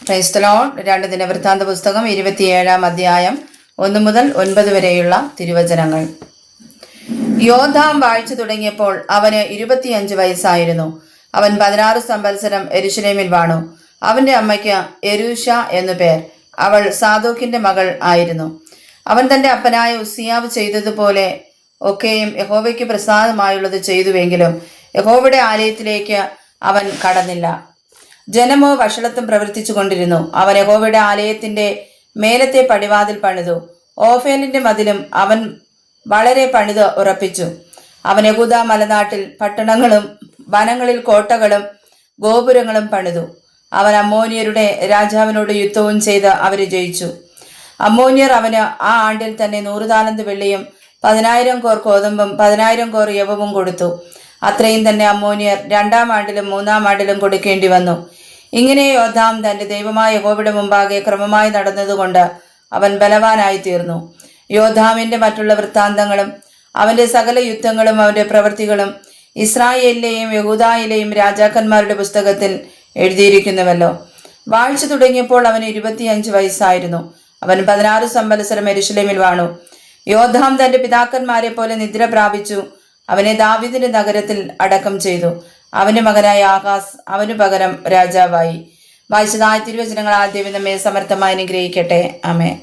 Praise the Lord. 2 ദിനവൃത്താന്ത പുസ്തകം 27-ാം അധ്യായം 1 മുതൽ 9 വരെയുള്ള തിരുവചനങ്ങൾ. യോഥാം വാഴ്ച തുടങ്ങിയപ്പോൾ അവന് 25 വയസ്സായിരുന്നു. അവൻ 16 സംവത്സരം യെരൂശലേമിൽ വാണു. അവന്റെ അമ്മയ്ക്ക് യെരൂശ എന്നു പേർ. അവൾ സാദോക്കിന്റെ മകൾ ആയിരുന്നു. അവൻ തന്റെ അപ്പനായ ഉസ്സിയാവ് ചെയ്തതുപോലെ ഒക്കെയും യഹോവയ്ക്ക് പ്രസാദമായുള്ളത് ചെയ്തുവെങ്കിലും യഹോവയുടെ ആലയത്തിലേക്ക് അവൻ കടന്നില്ല. ജനമോ വഷളത്വം പ്രവർത്തിച്ചു കൊണ്ടിരുന്നു. അവൻ യഹോവയുടെ ആലയത്തിന്റെ മേലത്തെ പടിവാതിൽ പണിതു. ഓഫേലിന്റെ മതിലും അവൻ വളരെ പണിത് ഉറപ്പിച്ചു. അവൻ യഹൂദ മലനാട്ടിൽ പട്ടണങ്ങളും വനങ്ങളിൽ കോട്ടകളും ഗോപുരങ്ങളും പണിതു. അവൻ അമ്മോന്യരുടെ രാജാവിനോട് യുദ്ധവും ചെയ്ത് അവരെ ജയിച്ചു. അമ്മോന്യർ അവന് ആ ആണ്ടിൽ തന്നെ 100 താലന്ത് വെള്ളിയും 10,000 കോർ കോതമ്പും 10,000 കോർ യവവും കൊടുത്തു. അത്രയും തന്നെ അമ്മോന്യർ 2-ാം ആണ്ടിലും 3-ാം ആണ്ടിലും കൊടുക്കേണ്ടി വന്നു. ഇങ്ങനെ യോഥാം തന്റെ ദൈവമായ യഹോവയുടെ മുമ്പാകെ ക്രമമായി നടന്നതുകൊണ്ട് അവൻ ബലവാനായി തീർന്നു. യോഥാമിന്റെ മറ്റുള്ള വൃത്താന്തങ്ങളും അവന്റെ സകല യുദ്ധങ്ങളും അവന്റെ പ്രവൃത്തികളും ഇസ്രായേലിലെയും യഹൂദായിലെയും രാജാക്കന്മാരുടെ പുസ്തകത്തിൽ എഴുതിയിരിക്കുന്നുവല്ലോ. വാഴ്ച തുടങ്ങിയപ്പോൾ അവന് 25 വയസ്സായിരുന്നു. അവൻ 16 സംവത്സരം യെരൂശലേമിൽ വാണു. യോഥാം തന്റെ പിതാക്കന്മാരെ പോലെ നിദ്ര പ്രാപിച്ചു. അവനെ ദാവീദിന്റെ നഗരത്തിൽ അടക്കം ചെയ്തു. അവന്റെ മകനായ ആഹാസ് അവനു പകരം രാജാവായി. വായിച്ചതായ തിരുവചനങ്ങൾ ആദ്യം നമ്മെ സമർത്ഥമായി അനുഗ്രഹിക്കട്ടെ. ആമേൻ.